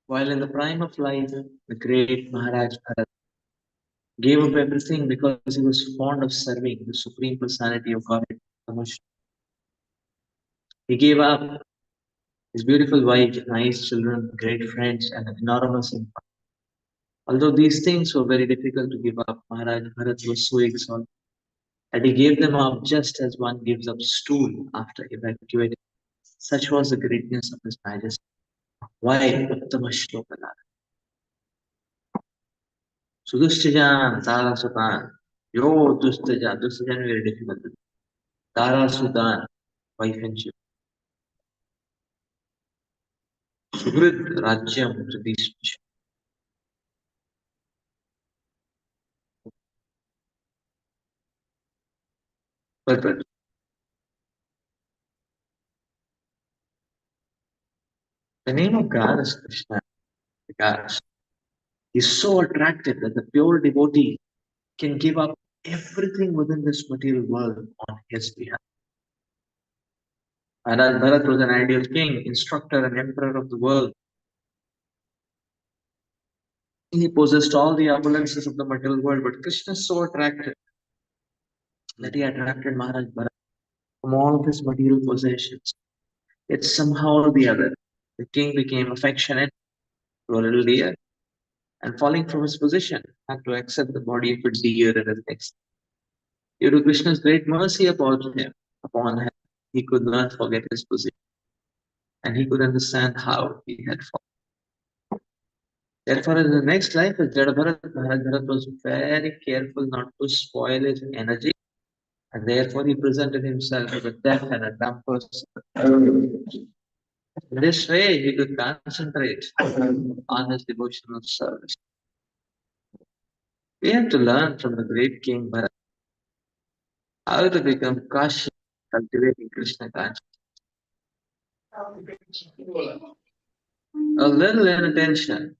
While in the prime of life, the great Maharaj Bharat gave up everything because he was fond of serving the Supreme Personality of Godhead. He gave up his beautiful wife, nice children, great friends, and an enormous income. Although these things were very difficult to give up, Maharaj Bharat was so exalted that he gave them up just as one gives up stool after evacuating. Such was the greatness of His Majesty. Why? Uttama Shlokanara. Sudushtajan, Tara Sutan. Yo, Dustajan. Dustajan very difficult. Tara Sutan, wife and children. Sugrid Rajyam to these. But the name of God is Krishna. God is so attractive that the pure devotee can give up everything within this material world on his behalf. And as Bharat was an ideal king, instructor, and emperor of the world, he possessed all the opulences of the material world, but Krishna is so attractive that he attracted Maharaj Bharat from all of his material possessions. Yet somehow or the other, the king became affectionate to a little deer and falling from his position, had to accept the body of a deer in his next. Due to Krishna's great mercy upon him, he could not forget his position, and he could understand how he had fallen. Therefore, in the next life, as Jadabharat, Maharaj Bharat was very careful not to spoil his energy, and therefore he presented himself as a deaf and a dumb person. In this way, he could concentrate on his devotional service. We have to learn from the great King Bharat how to become cautious, cultivating Krishna consciousness. A little inattention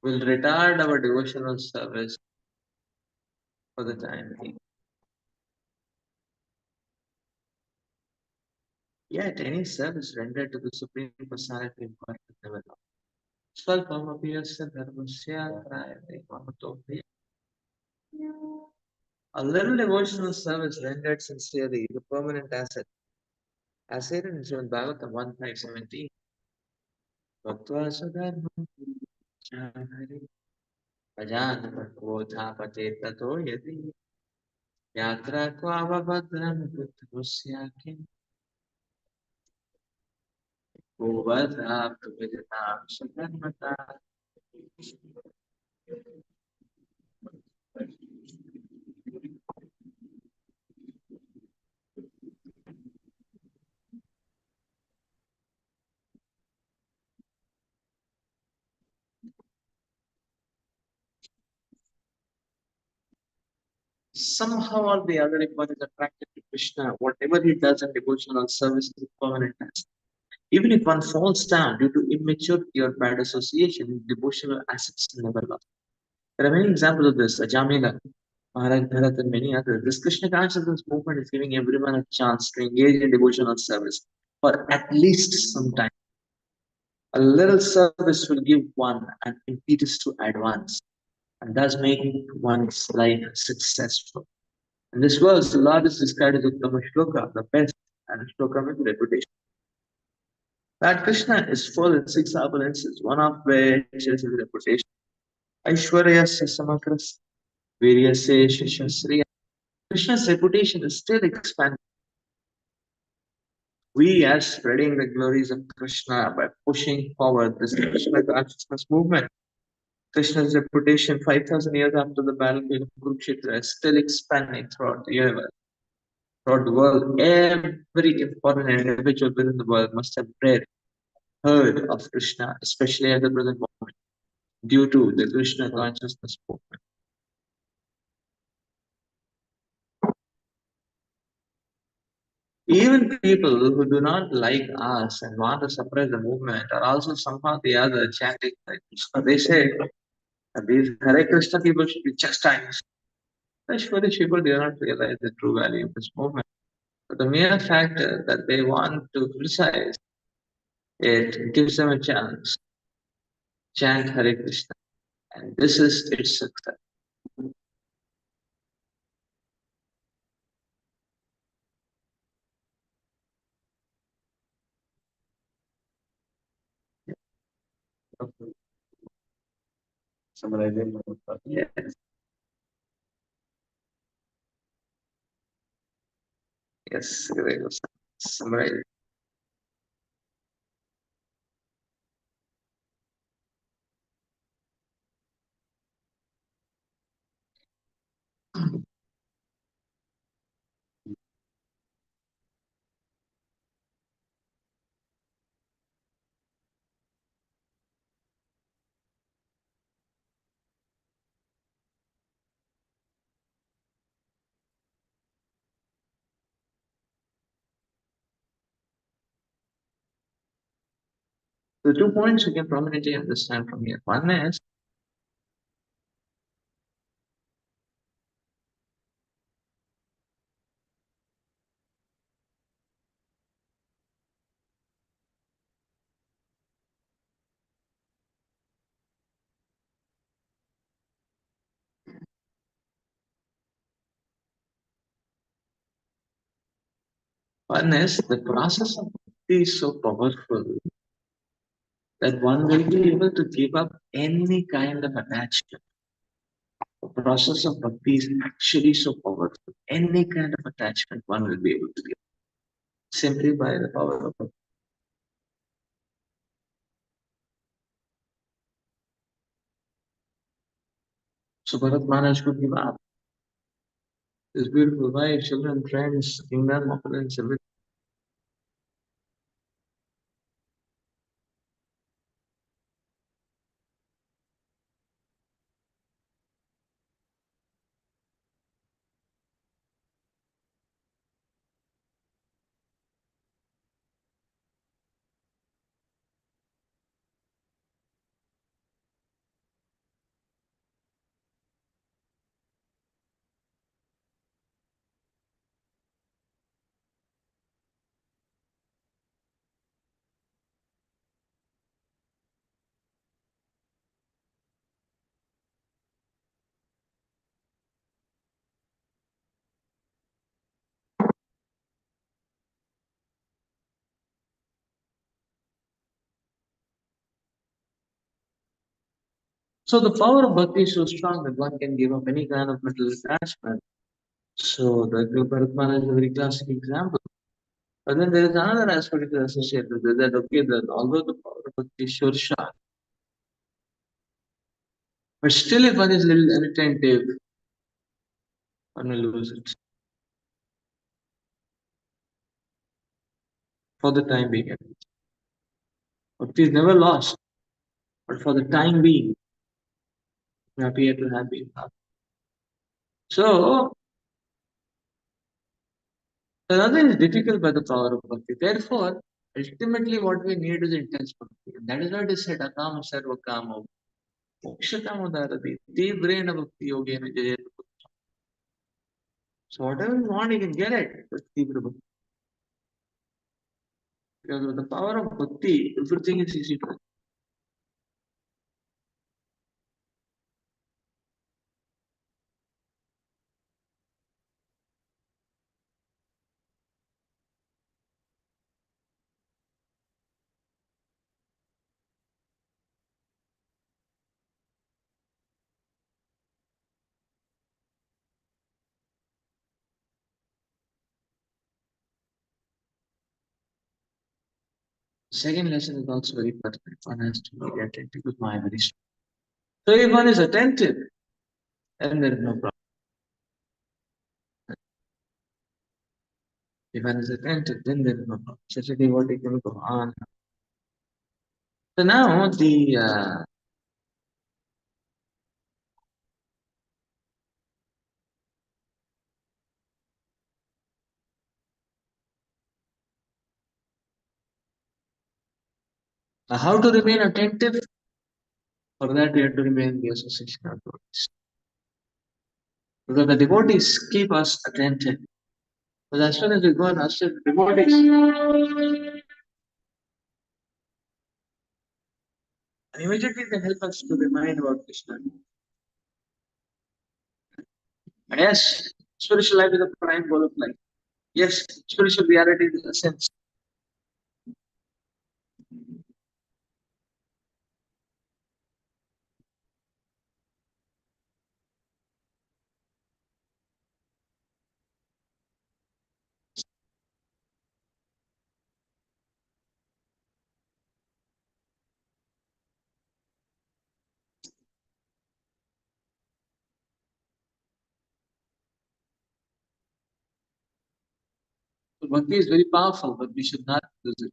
will retard our devotional service for the time being. Yet any service rendered to the Supreme Personality of God is never lost. Swalpamapi yasya dharmasya trayate mamatopi. A little devotional service rendered sincerely is a permanent asset. As stated in Srimad Bhagavatam 1.517, Bhaktva sadharmam chahari bhajan bodhapate tato yadi yatra kvavabhadram buddhavasyakim govadhaptavidanam sadharmata. Somehow or the other, if one is attracted to Krishna, whatever he does in devotional service is a permanent task. Even if one falls down due to immaturity or bad association, devotional assets never lost. There are many examples of this. Ajamila, Maharaj Bharat, and many others. This Krishna consciousness movement is giving everyone a chance to engage in devotional service for at least some time. A little service will give one an impetus to advance and thus make one's life successful. In this verse, the Lord is described as Uttama Shloka, the best, and a Shloka with reputation. That Krishna is full in six opulences, one of which is his reputation. Aishwaryasya Samakras, Viryasya Shishasriya. Krishna's reputation is still expanding. We are spreading the glories of Krishna by pushing forward this Krishna consciousness movement. Krishna's reputation 5,000 years after the battlefield of Kurukshetra is still expanding throughout the universe. Throughout the world, every important individual within the world must have heard of Krishna, especially at the present moment, due to the Krishna consciousness movement. Even people who do not like us and want to suppress the movement are also somehow or the other chanting like Krishna. They say that these Hare Krishna people should be chastised. Especially people do not realize the true value of this movement. But the mere fact that they want to criticize it gives them a chance. Chant Hare Krishna. And this is its success. Summarizing. Yes. Yes, very good. Summarize. The 2 points we can prominently understand from here. One is the process of bhakti is so powerful that one will be able to give up any kind of attachment. The process of bhakti is actually so powerful. Any kind of attachment one will be able to give simply by the power of bhakti. So Bharat Maharaj could give up his beautiful wife, children, friends, kingdom, opulence, everything. So the power of bhakti is so strong that one can give up any kind of material attachment. So the Bharatmana is a very classic example. But then there is another aspect associated with it, that okay, that although the power of bhakti is sure sharp, but still if one is a little inattentive, one will lose it for the time being. Bhakti is never lost, but for the time being, we appear to have been lost. So nothing is difficult by the power of bhakti. Therefore, ultimately what we need is intense bhakti. And that is why it is said, Akam Sarva Kamo Mokshatam Udarati Tivrena Bhakti Yogena Jayet. So whatever you want, you can get it. But Tivra Bhakti. Because with the power of bhakti, everything is easy to. Second lesson is also very pertinent. One has to be attentive with my very strong. So if one is attentive, then there is no problem. If one is attentive, then there is no problem. Especially what you can go on. So now the how to remain attentive? For that we have to remain in the association of devotees. Because the devotees keep us attentive. But as soon as we go and associate with devotees, and immediately they help us to remind about Krishna. And yes, spiritual life is the prime goal of life. Yes, spiritual reality is the essence. So bhakti is very powerful, but we should not lose it.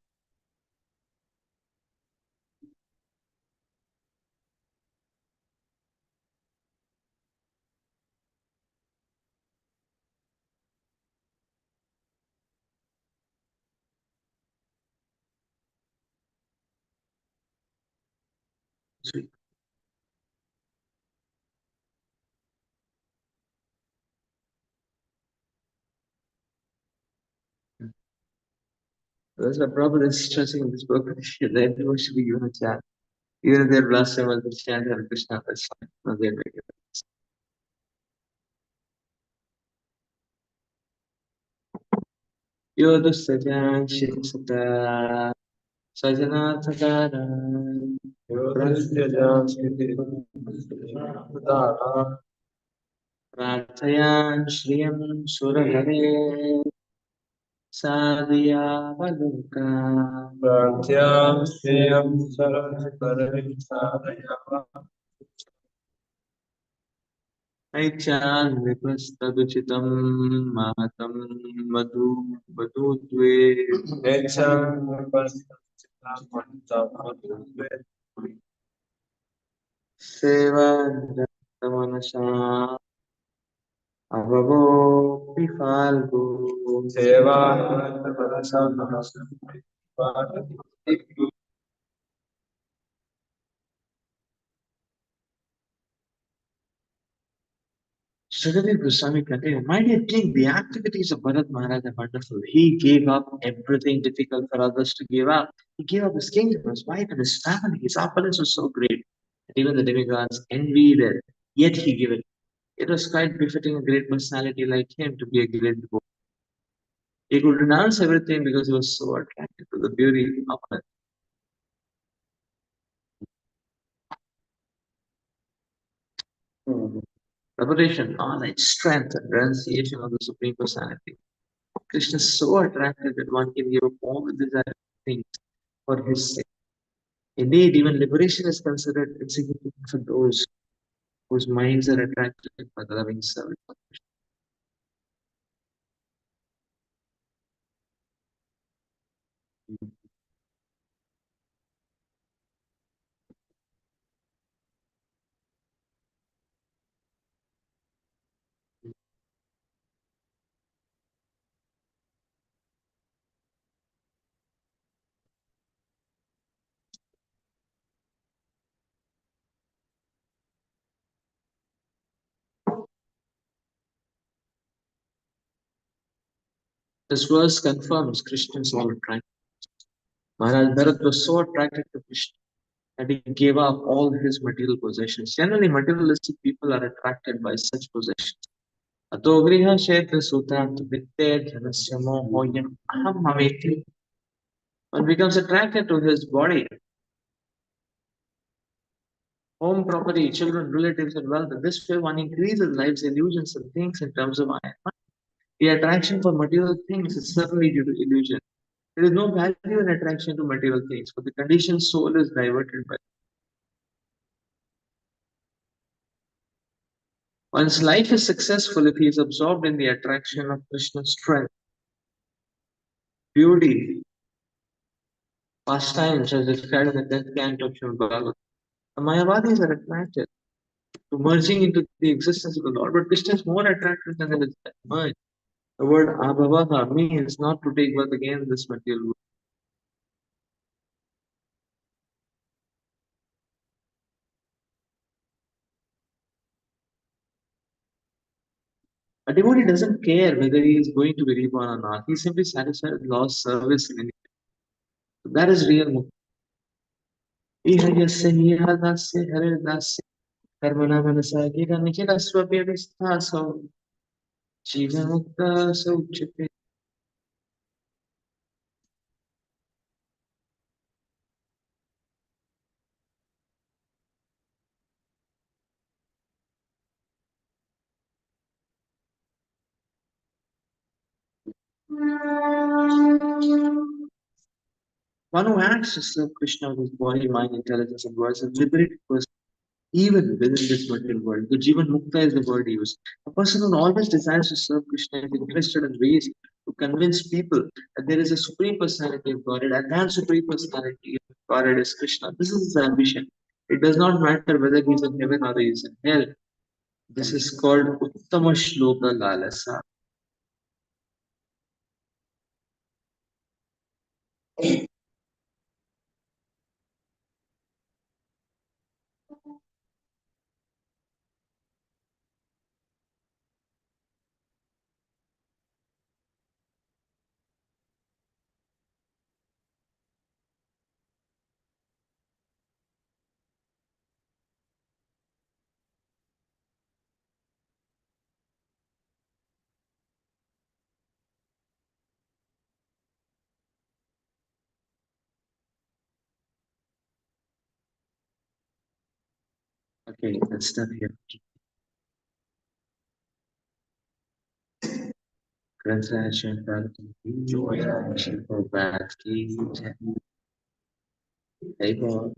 Sweet. That's why Prabhupada is stressing in this book that everyone should be given a chance. Even if they're blasphemous, they chant Hare Krishna, that's fine. No, they make it. Yodu Sajan Shikshata Sajanatakara Prathayan Shriyam Surahare Sadhya Valuka Pratyam Sriyam Sarasvaram Sadhayam Aichan Vipastaduchitam Mahatam Madhu Madhudve Necham Vipassam Pantam Seva Manasha Avavo Pifalgo Seva Parasam Sridhar Goswami continued, my dear king, the activities of Bharat Maharaj are wonderful. He gave up everything difficult for others to give up. He gave up his kingdom, his wife, and his family. His opulence was so great that even the demigods envied it. Yet he gave it. It was quite befitting a great personality like him to be a great devotee. He could renounce everything because he was so attracted to the beauty of it. Revelation, knowledge, strength, and renunciation of the Supreme Personality. Krishna is so attractive that one can give up all the desired things for his sake. Indeed, even liberation is considered insignificant for those whose minds are attracted by the loving service. This verse confirms Krishna's all attraction. Maharaj Bharat was so attracted to Krishna that he gave up all his material possessions. Generally, materialistic people are attracted by such possessions. अतो गृहक्षेत्र सूत्रात् वित्ते धनस्य मोहोऽयम् अहं ममेति. One becomes attracted to his body, home, property, children, relatives, and wealth. In this way, one increases life's illusions and thinks in terms of I and mine. The attraction for material things is certainly due to illusion. There is no value in attraction to material things, but the conditioned soul is diverted by. One's life is successful if he is absorbed in the attraction of Krishna's strength, beauty, pastimes as described in the 10th canto of Srimad Bhagavatam. The Mayavadis are attracted to merging into the existence of the Lord, but Krishna is more attractive than it is merged. The word abhavaha means not to take birth again in this material world. A devotee doesn't care whether he is going to be reborn or not. He is simply satisfied with Lord's service in any way. That is real mukti. Iha yasya iha dasya hare dasya karmana manasa gita nikhila swapyadisthaso jiva mukta sauchite. One who acts to serve Krishna with his body, mind, intelligence, and words is liberated person, even within this material world. The Jivan Mukta is the word used. A person who always desires to serve Krishna is interested in ways to convince people that there is a Supreme Personality of Godhead, and that Supreme Personality of Godhead is Krishna. This is his ambition. It does not matter whether he is in heaven or he is in hell. This is called Uttama Shloka Lalasa. Okay, let's stop here. Translation Joy, Shilpa Bhatt ki jai. Hey, Bob.